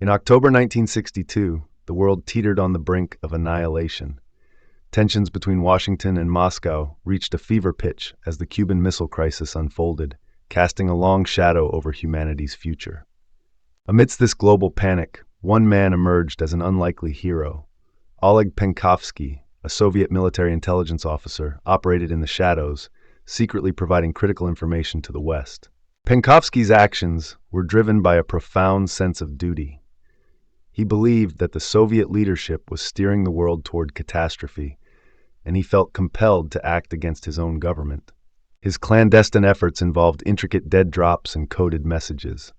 In October 1962, the world teetered on the brink of annihilation. Tensions between Washington and Moscow reached a fever pitch as the Cuban Missile Crisis unfolded, casting a long shadow over humanity's future. Amidst this global panic, one man emerged as an unlikely hero. Oleg Penkovsky, a Soviet military intelligence officer, operated in the shadows, secretly providing critical information to the West. Penkovsky's actions were driven by a profound sense of duty. He believed that the Soviet leadership was steering the world toward catastrophe, and he felt compelled to act against his own government. His clandestine efforts involved intricate dead drops and coded messages.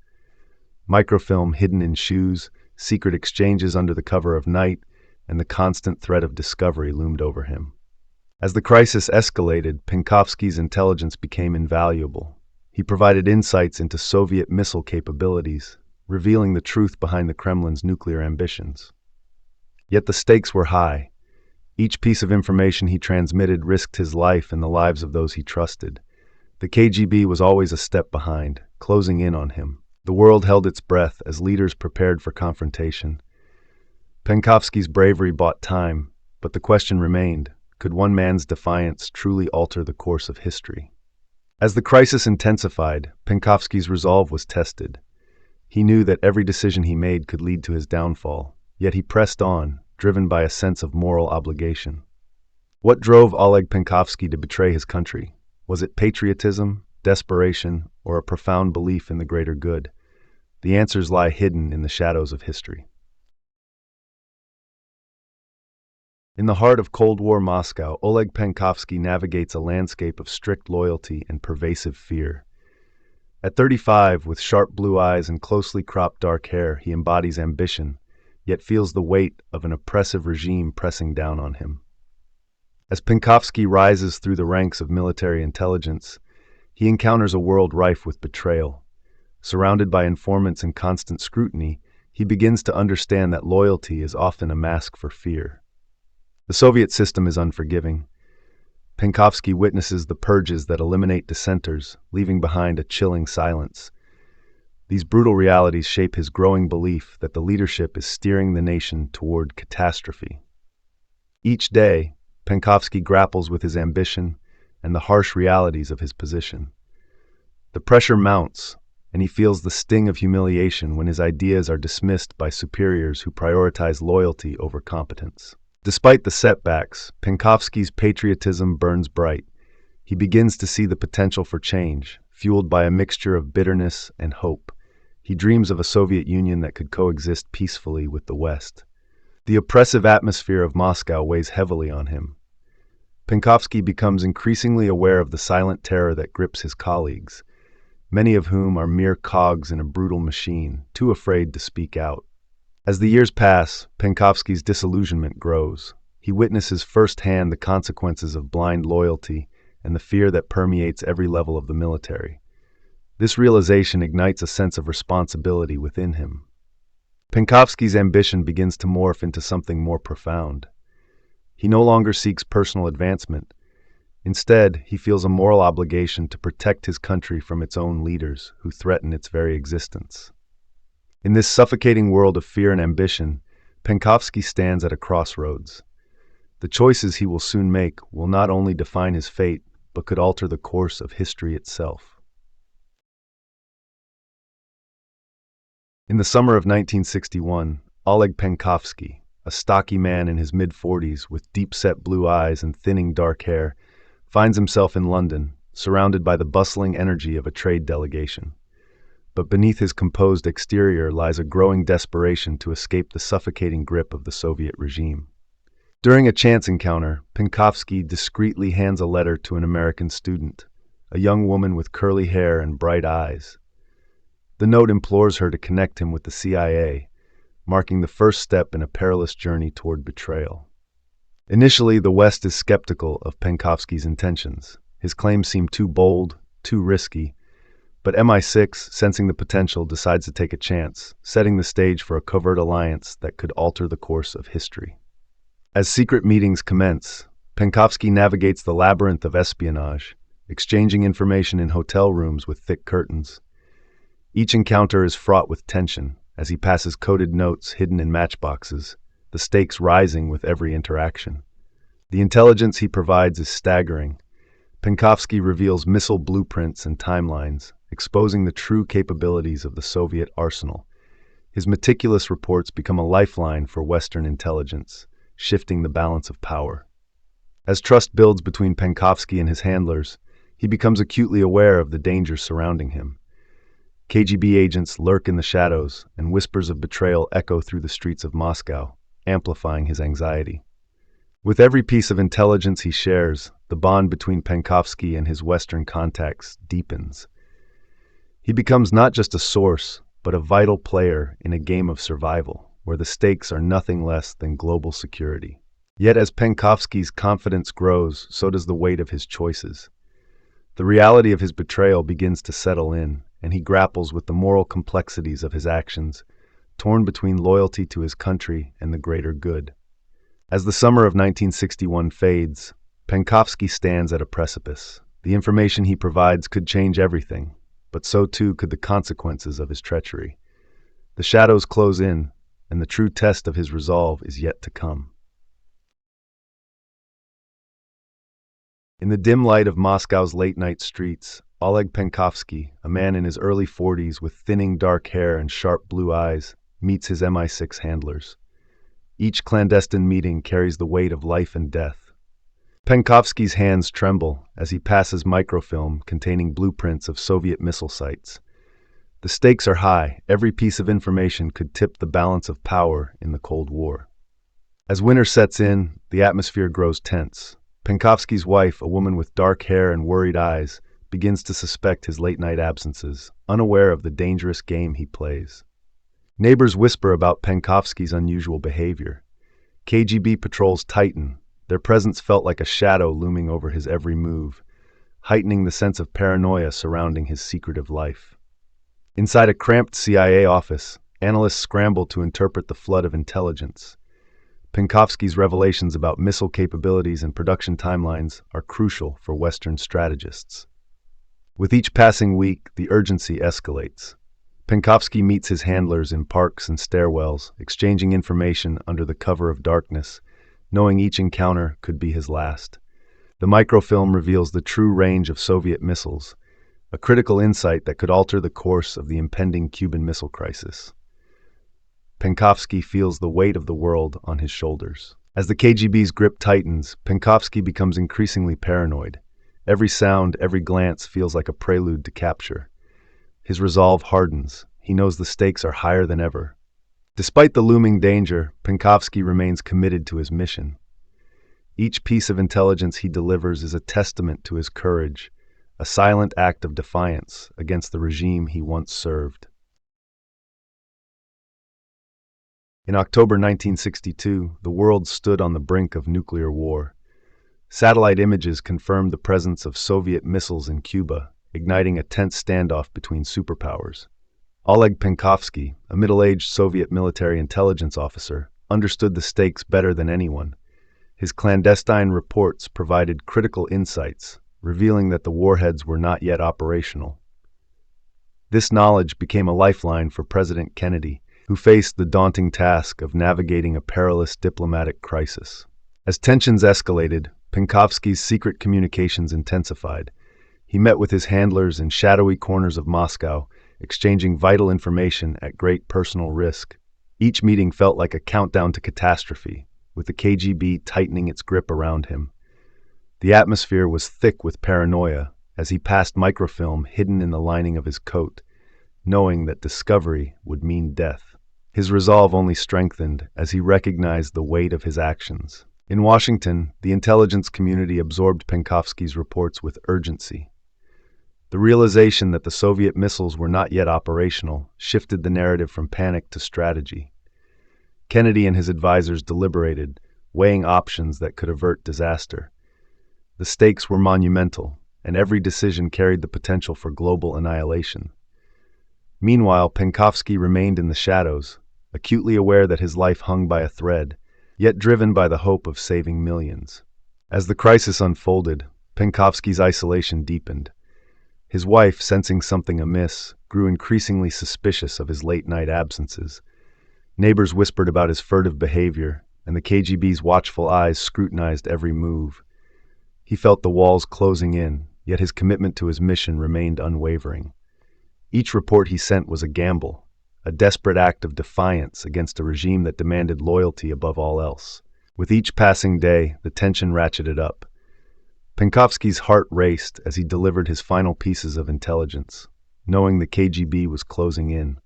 Microfilm hidden in shoes, secret exchanges under the cover of night, and the constant threat of discovery loomed over him. As the crisis escalated, Penkovsky's intelligence became invaluable. He provided insights into Soviet missile capabilities, revealing the truth behind the Kremlin's nuclear ambitions. Yet the stakes were high. Each piece of information he transmitted risked his life and the lives of those he trusted. The KGB was always a step behind, closing in on him. The world held its breath as leaders prepared for confrontation. Penkovsky's bravery bought time, but the question remained, could one man's defiance truly alter the course of history? As the crisis intensified, Penkovsky's resolve was tested. He knew that every decision he made could lead to his downfall, yet he pressed on, driven by a sense of moral obligation. What drove Oleg Penkovsky to betray his country? Was it patriotism, desperation, or a profound belief in the greater good? The answers lie hidden in the shadows of history. In the heart of Cold War Moscow, Oleg Penkovsky navigates a landscape of strict loyalty and pervasive fear. At 35, with sharp blue eyes and closely cropped dark hair, he embodies ambition, yet feels the weight of an oppressive regime pressing down on him. As Penkovsky rises through the ranks of military intelligence, he encounters a world rife with betrayal. Surrounded by informants and constant scrutiny, he begins to understand that loyalty is often a mask for fear. The Soviet system is unforgiving. Penkovsky witnesses the purges that eliminate dissenters, leaving behind a chilling silence. These brutal realities shape his growing belief that the leadership is steering the nation toward catastrophe. Each day, Penkovsky grapples with his ambition and the harsh realities of his position. The pressure mounts, and he feels the sting of humiliation when his ideas are dismissed by superiors who prioritize loyalty over competence. Despite the setbacks, Penkovsky's patriotism burns bright. He begins to see the potential for change, fueled by a mixture of bitterness and hope. He dreams of a Soviet Union that could coexist peacefully with the West. The oppressive atmosphere of Moscow weighs heavily on him. Penkovsky becomes increasingly aware of the silent terror that grips his colleagues, many of whom are mere cogs in a brutal machine, too afraid to speak out. As the years pass, Penkovsky's disillusionment grows. He witnesses firsthand the consequences of blind loyalty and the fear that permeates every level of the military. This realization ignites a sense of responsibility within him. Penkovsky's ambition begins to morph into something more profound. He no longer seeks personal advancement. Instead, he feels a moral obligation to protect his country from its own leaders who threaten its very existence. In this suffocating world of fear and ambition, Penkovsky stands at a crossroads. The choices he will soon make will not only define his fate, but could alter the course of history itself. In the summer of 1961, Oleg Penkovsky, a stocky man in his mid-40s with deep-set blue eyes and thinning dark hair, finds himself in London, surrounded by the bustling energy of a trade delegation. But beneath his composed exterior lies a growing desperation to escape the suffocating grip of the Soviet regime. During a chance encounter, Penkovsky discreetly hands a letter to an American student, a young woman with curly hair and bright eyes. The note implores her to connect him with the CIA, marking the first step in a perilous journey toward betrayal. Initially, the West is skeptical of Penkovsky's intentions. His claims seem too bold, too risky, but MI6, sensing the potential, decides to take a chance, setting the stage for a covert alliance that could alter the course of history. As secret meetings commence, Penkovsky navigates the labyrinth of espionage, exchanging information in hotel rooms with thick curtains. Each encounter is fraught with tension. as he passes coded notes hidden in matchboxes, the stakes rising with every interaction. The intelligence he provides is staggering. Penkovsky reveals missile blueprints and timelines, exposing the true capabilities of the Soviet arsenal. His meticulous reports become a lifeline for Western intelligence, shifting the balance of power. As trust builds between Penkovsky and his handlers, he becomes acutely aware of the dangers surrounding him. KGB agents lurk in the shadows, and whispers of betrayal echo through the streets of Moscow, amplifying his anxiety. With every piece of intelligence he shares, the bond between Penkovsky and his Western contacts deepens. He becomes not just a source, but a vital player in a game of survival, where the stakes are nothing less than global security. Yet as Penkovsky's confidence grows, so does the weight of his choices. The reality of his betrayal begins to settle in, and he grapples with the moral complexities of his actions, torn between loyalty to his country and the greater good. As the summer of 1961 fades, Penkovsky stands at a precipice. The information he provides could change everything, but so too could the consequences of his treachery. The shadows close in, and the true test of his resolve is yet to come. In the dim light of Moscow's late-night streets, Oleg Penkovsky, a man in his early 40s with thinning dark hair and sharp blue eyes, meets his MI6 handlers. Each clandestine meeting carries the weight of life and death. Penkovsky's hands tremble as he passes microfilm containing blueprints of Soviet missile sites. The stakes are high. Every piece of information could tip the balance of power in the Cold War. As winter sets in, the atmosphere grows tense. Penkovsky's wife, a woman with dark hair and worried eyes, begins to suspect his late-night absences, unaware of the dangerous game he plays. Neighbors whisper about Penkovsky's unusual behavior. KGB patrols tighten. Their presence felt like a shadow looming over his every move, heightening the sense of paranoia surrounding his secretive life. Inside a cramped CIA office, analysts scramble to interpret the flood of intelligence. Penkovsky's revelations about missile capabilities and production timelines are crucial for Western strategists. With each passing week, the urgency escalates. Penkovsky meets his handlers in parks and stairwells, exchanging information under the cover of darkness, knowing each encounter could be his last. The microfilm reveals the true range of Soviet missiles, a critical insight that could alter the course of the impending Cuban Missile Crisis. Penkovsky feels the weight of the world on his shoulders. As the KGB's grip tightens, Penkovsky becomes increasingly paranoid. Every sound, every glance feels like a prelude to capture. His resolve hardens. He knows the stakes are higher than ever. Despite the looming danger, Penkovsky remains committed to his mission. Each piece of intelligence he delivers is a testament to his courage, a silent act of defiance against the regime he once served. In October 1962, the world stood on the brink of nuclear war. Satellite images confirmed the presence of Soviet missiles in Cuba, igniting a tense standoff between superpowers. Oleg Penkovsky, a middle-aged Soviet military intelligence officer, understood the stakes better than anyone. His clandestine reports provided critical insights, revealing that the warheads were not yet operational. This knowledge became a lifeline for President Kennedy, who faced the daunting task of navigating a perilous diplomatic crisis. As tensions escalated, Penkovsky's secret communications intensified. He met with his handlers in shadowy corners of Moscow, exchanging vital information at great personal risk. Each meeting felt like a countdown to catastrophe, with the KGB tightening its grip around him. The atmosphere was thick with paranoia as he passed microfilm hidden in the lining of his coat, knowing that discovery would mean death. His resolve only strengthened as he recognized the weight of his actions. In Washington, the intelligence community absorbed Penkovsky's reports with urgency. The realization that the Soviet missiles were not yet operational shifted the narrative from panic to strategy. Kennedy and his advisors deliberated, weighing options that could avert disaster. The stakes were monumental, and every decision carried the potential for global annihilation. Meanwhile, Penkovsky remained in the shadows, acutely aware that his life hung by a thread, yet driven by the hope of saving millions. As the crisis unfolded, Penkovsky's isolation deepened. His wife, sensing something amiss, grew increasingly suspicious of his late-night absences. Neighbors whispered about his furtive behavior, and the KGB's watchful eyes scrutinized every move. He felt the walls closing in, yet his commitment to his mission remained unwavering. Each report he sent was a gamble, a desperate act of defiance against a regime that demanded loyalty above all else. With each passing day, the tension ratcheted up. Penkovsky's heart raced as he delivered his final pieces of intelligence, knowing the KGB was closing in.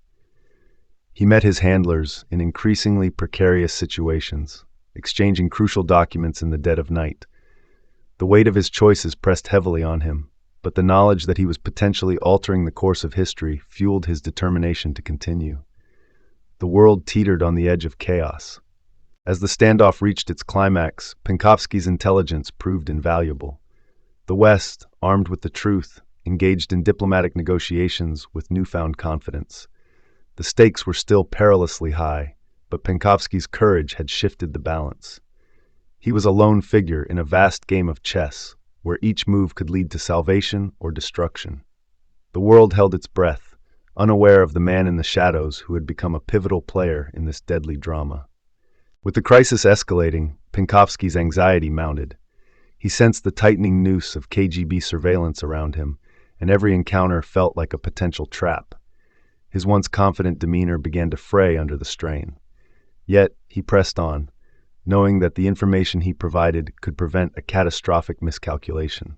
He met his handlers in increasingly precarious situations, exchanging crucial documents in the dead of night. The weight of his choices pressed heavily on him, but the knowledge that he was potentially altering the course of history fueled his determination to continue. The world teetered on the edge of chaos. As the standoff reached its climax, Penkovsky's intelligence proved invaluable. The West, armed with the truth, engaged in diplomatic negotiations with newfound confidence. The stakes were still perilously high, but Penkovsky's courage had shifted the balance. He was a lone figure in a vast game of chess, where each move could lead to salvation or destruction. The world held its breath, unaware of the man in the shadows who had become a pivotal player in this deadly drama. With the crisis escalating, Penkovsky's anxiety mounted. He sensed the tightening noose of KGB surveillance around him, and every encounter felt like a potential trap. His once confident demeanor began to fray under the strain. Yet, he pressed on, knowing that the information he provided could prevent a catastrophic miscalculation.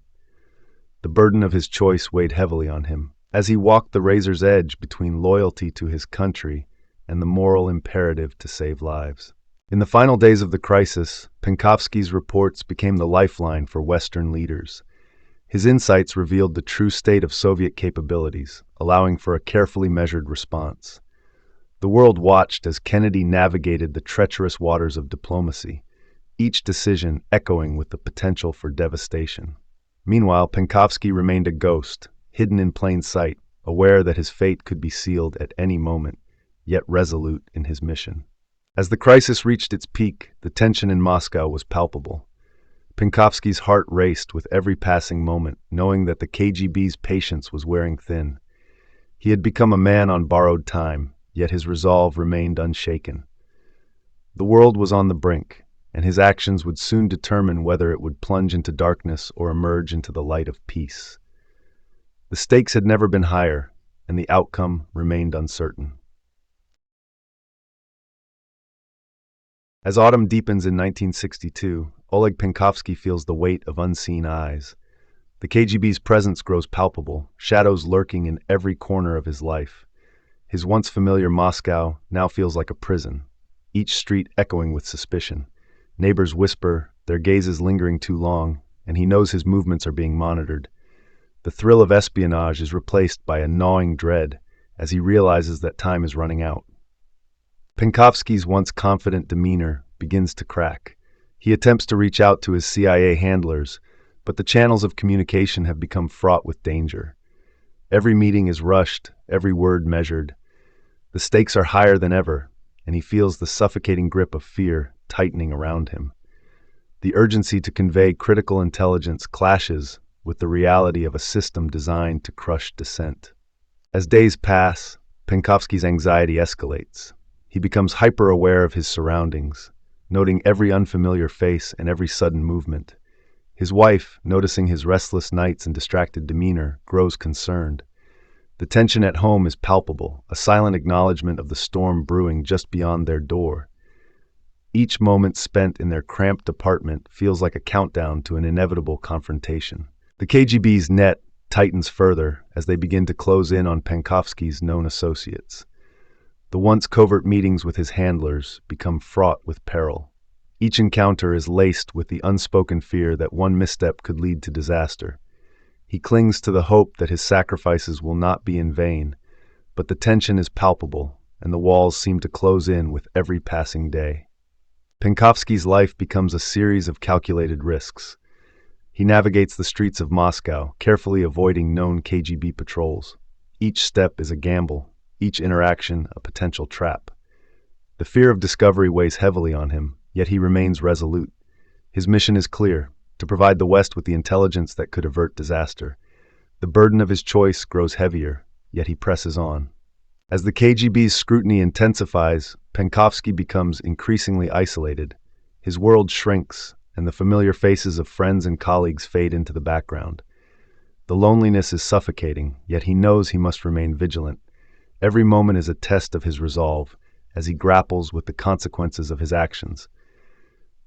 The burden of his choice weighed heavily on him, as he walked the razor's edge between loyalty to his country and the moral imperative to save lives. In the final days of the crisis, Penkovsky's reports became the lifeline for Western leaders. His insights revealed the true state of Soviet capabilities, allowing for a carefully measured response. The world watched as Kennedy navigated the treacherous waters of diplomacy, each decision echoing with the potential for devastation. Meanwhile, Penkovsky remained a ghost, hidden in plain sight, aware that his fate could be sealed at any moment, yet resolute in his mission. As the crisis reached its peak, the tension in Moscow was palpable. Penkovsky's heart raced with every passing moment, knowing that the KGB's patience was wearing thin. He had become a man on borrowed time, yet his resolve remained unshaken. The world was on the brink, and his actions would soon determine whether it would plunge into darkness or emerge into the light of peace. The stakes had never been higher, and the outcome remained uncertain. As autumn deepens in 1962, Oleg Penkovsky feels the weight of unseen eyes. The KGB's presence grows palpable, shadows lurking in every corner of his life. His once familiar Moscow now feels like a prison, each street echoing with suspicion. Neighbors whisper, their gazes lingering too long, and he knows his movements are being monitored. The thrill of espionage is replaced by a gnawing dread as he realizes that time is running out. Penkovsky's once confident demeanor begins to crack. He attempts to reach out to his CIA handlers, but the channels of communication have become fraught with danger. Every meeting is rushed, every word measured. The stakes are higher than ever, and he feels the suffocating grip of fear tightening around him. The urgency to convey critical intelligence clashes with the reality of a system designed to crush dissent. As days pass, Penkovsky's anxiety escalates. He becomes hyper-aware of his surroundings, noting every unfamiliar face and every sudden movement. His wife, noticing his restless nights and distracted demeanor, grows concerned. The tension at home is palpable, a silent acknowledgement of the storm brewing just beyond their door. Each moment spent in their cramped apartment feels like a countdown to an inevitable confrontation. The KGB's net tightens further as they begin to close in on Penkovsky's known associates. The once covert meetings with his handlers become fraught with peril. Each encounter is laced with the unspoken fear that one misstep could lead to disaster. He clings to the hope that his sacrifices will not be in vain, but the tension is palpable, and the walls seem to close in with every passing day. Penkovsky's life becomes a series of calculated risks. He navigates the streets of Moscow, carefully avoiding known KGB patrols. Each step is a gamble, each interaction a potential trap. The fear of discovery weighs heavily on him, yet he remains resolute. His mission is clear, to provide the West with the intelligence that could avert disaster. The burden of his choice grows heavier, yet he presses on. As the KGB's scrutiny intensifies, Penkovsky becomes increasingly isolated. His world shrinks, and the familiar faces of friends and colleagues fade into the background. The loneliness is suffocating, yet he knows he must remain vigilant. Every moment is a test of his resolve, as he grapples with the consequences of his actions.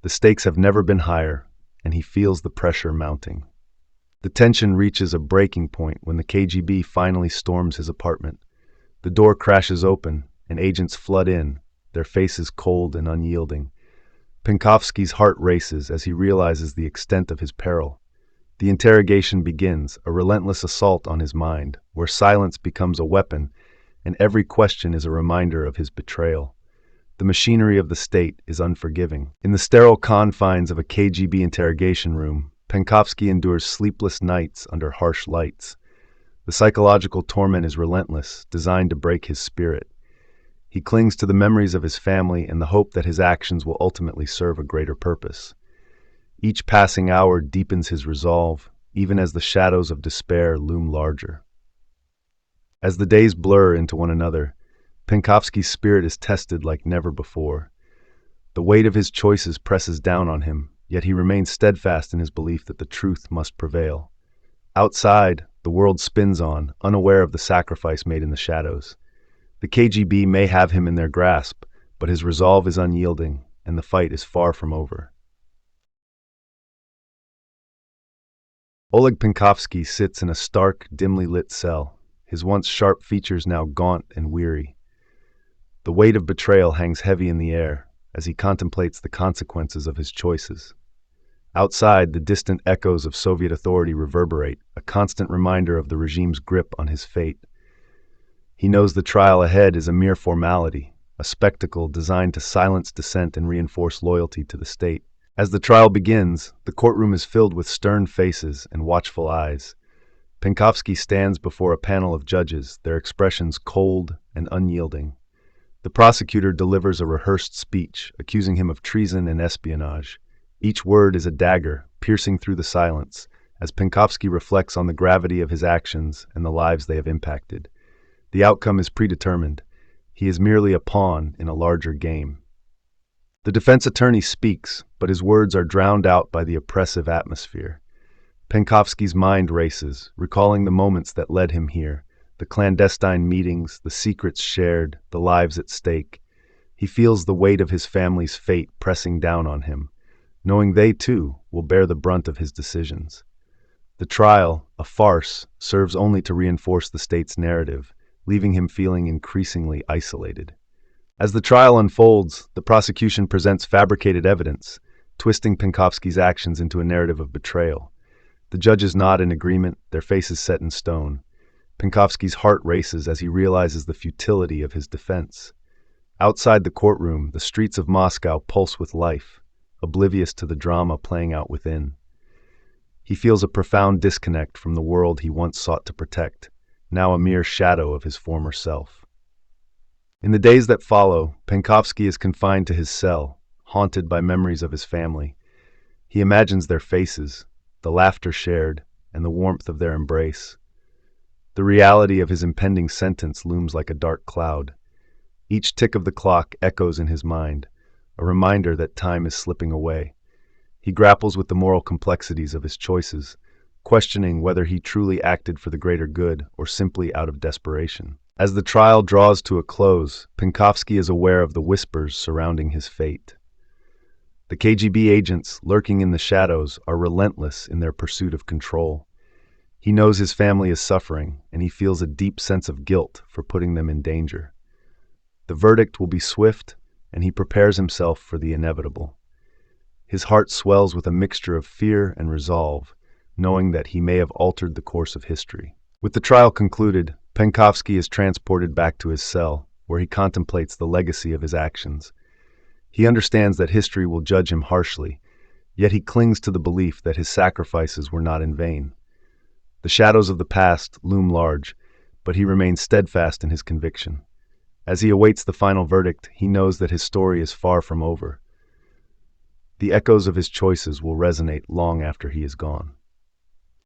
The stakes have never been higher, and he feels the pressure mounting. The tension reaches a breaking point when the KGB finally storms his apartment. The door crashes open, and agents flood in, their faces cold and unyielding. Penkovsky's heart races as he realizes the extent of his peril. The interrogation begins, a relentless assault on his mind, where silence becomes a weapon, and every question is a reminder of his betrayal. The machinery of the state is unforgiving. In the sterile confines of a KGB interrogation room, Penkovsky endures sleepless nights under harsh lights. The psychological torment is relentless, designed to break his spirit. He clings to the memories of his family and the hope that his actions will ultimately serve a greater purpose. Each passing hour deepens his resolve, even as the shadows of despair loom larger. As the days blur into one another, Penkovsky's spirit is tested like never before. The weight of his choices presses down on him, yet he remains steadfast in his belief that the truth must prevail. Outside, the world spins on, unaware of the sacrifice made in the shadows. The KGB may have him in their grasp, but his resolve is unyielding, and the fight is far from over. Oleg Penkovsky sits in a stark, dimly lit cell, his once sharp features now gaunt and weary. The weight of betrayal hangs heavy in the air as he contemplates the consequences of his choices. Outside, the distant echoes of Soviet authority reverberate, a constant reminder of the regime's grip on his fate. He knows the trial ahead is a mere formality, a spectacle designed to silence dissent and reinforce loyalty to the state. As the trial begins, the courtroom is filled with stern faces and watchful eyes. Penkovsky stands before a panel of judges, their expressions cold and unyielding. The prosecutor delivers a rehearsed speech, accusing him of treason and espionage. Each word is a dagger, piercing through the silence, as Penkovsky reflects on the gravity of his actions and the lives they have impacted. The outcome is predetermined. He is merely a pawn in a larger game. The defense attorney speaks, but his words are drowned out by the oppressive atmosphere. Penkovsky's mind races, recalling the moments that led him here, the clandestine meetings, the secrets shared, the lives at stake. He feels the weight of his family's fate pressing down on him, knowing they, too, will bear the brunt of his decisions. The trial, a farce, serves only to reinforce the state's narrative, leaving him feeling increasingly isolated. As the trial unfolds, the prosecution presents fabricated evidence, twisting Penkovsky's actions into a narrative of betrayal. The judges nod in agreement, their faces set in stone. Penkovsky's heart races as he realizes the futility of his defense. Outside the courtroom, the streets of Moscow pulse with life, oblivious to the drama playing out within. He feels a profound disconnect from the world he once sought to protect, now a mere shadow of his former self. In the days that follow, Penkovsky is confined to his cell, haunted by memories of his family. He imagines their faces, the laughter shared, and the warmth of their embrace. The reality of his impending sentence looms like a dark cloud. Each tick of the clock echoes in his mind, a reminder that time is slipping away. He grapples with the moral complexities of his choices, questioning whether he truly acted for the greater good or simply out of desperation. As the trial draws to a close, Penkovsky is aware of the whispers surrounding his fate. The KGB agents, lurking in the shadows, are relentless in their pursuit of control. He knows his family is suffering, and he feels a deep sense of guilt for putting them in danger. The verdict will be swift, and he prepares himself for the inevitable. His heart swells with a mixture of fear and resolve, knowing that he may have altered the course of history. With the trial concluded, Penkovsky is transported back to his cell, where he contemplates the legacy of his actions. He understands that history will judge him harshly, yet he clings to the belief that his sacrifices were not in vain. The shadows of the past loom large, but he remains steadfast in his conviction. As he awaits the final verdict, he knows that his story is far from over. The echoes of his choices will resonate long after he is gone.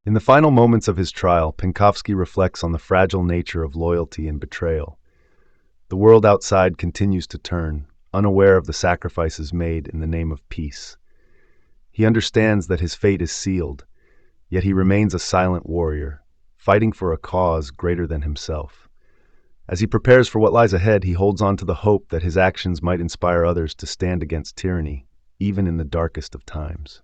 In the final moments of his trial, Penkovsky reflects on the fragile nature of loyalty and betrayal. The world outside continues to turn, unaware of the sacrifices made in the name of peace. He understands that his fate is sealed, yet he remains a silent warrior, fighting for a cause greater than himself. As he prepares for what lies ahead, he holds on to the hope that his actions might inspire others to stand against tyranny, even in the darkest of times.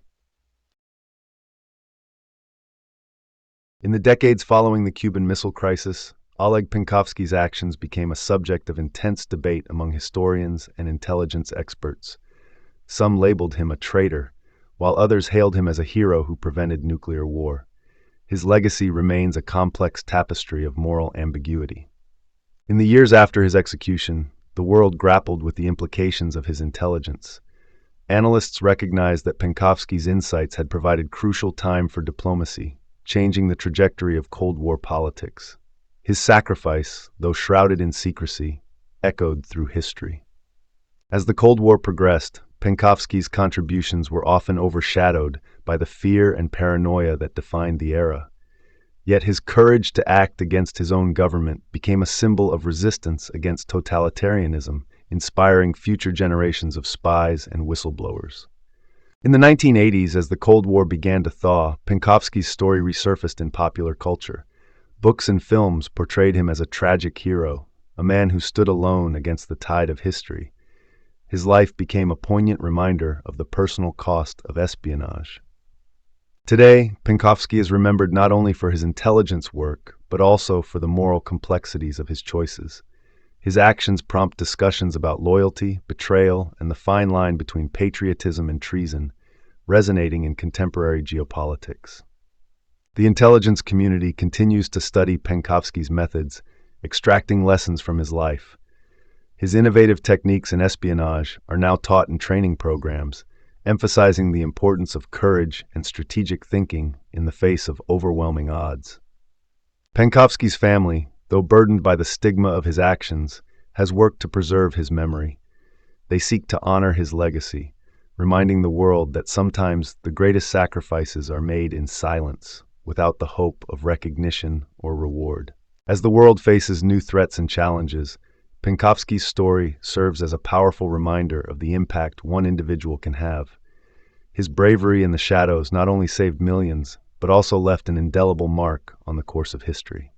In the decades following the Cuban Missile Crisis, Oleg Penkovsky's actions became a subject of intense debate among historians and intelligence experts. Some labeled him a traitor, while others hailed him as a hero who prevented nuclear war. His legacy remains a complex tapestry of moral ambiguity. In the years after his execution, the world grappled with the implications of his intelligence. Analysts recognized that Penkovsky's insights had provided crucial time for diplomacy, changing the trajectory of Cold War politics. His sacrifice, though shrouded in secrecy, echoed through history. As the Cold War progressed, Penkovsky's contributions were often overshadowed by the fear and paranoia that defined the era. Yet his courage to act against his own government became a symbol of resistance against totalitarianism, inspiring future generations of spies and whistleblowers. In the 1980s, as the Cold War began to thaw, Penkovsky's story resurfaced in popular culture. Books and films portrayed him as a tragic hero, a man who stood alone against the tide of history. His life became a poignant reminder of the personal cost of espionage. Today, Penkovsky is remembered not only for his intelligence work, but also for the moral complexities of his choices. His actions prompt discussions about loyalty, betrayal, and the fine line between patriotism and treason, resonating in contemporary geopolitics. The intelligence community continues to study Penkovsky's methods, extracting lessons from his life. His innovative techniques in espionage are now taught in training programs, emphasizing the importance of courage and strategic thinking in the face of overwhelming odds. Penkovsky's family, though burdened by the stigma of his actions, has worked to preserve his memory. They seek to honor his legacy, reminding the world that sometimes the greatest sacrifices are made in silence, without the hope of recognition or reward. As the world faces new threats and challenges, Penkovsky's story serves as a powerful reminder of the impact one individual can have. His bravery in the shadows not only saved millions, but also left an indelible mark on the course of history.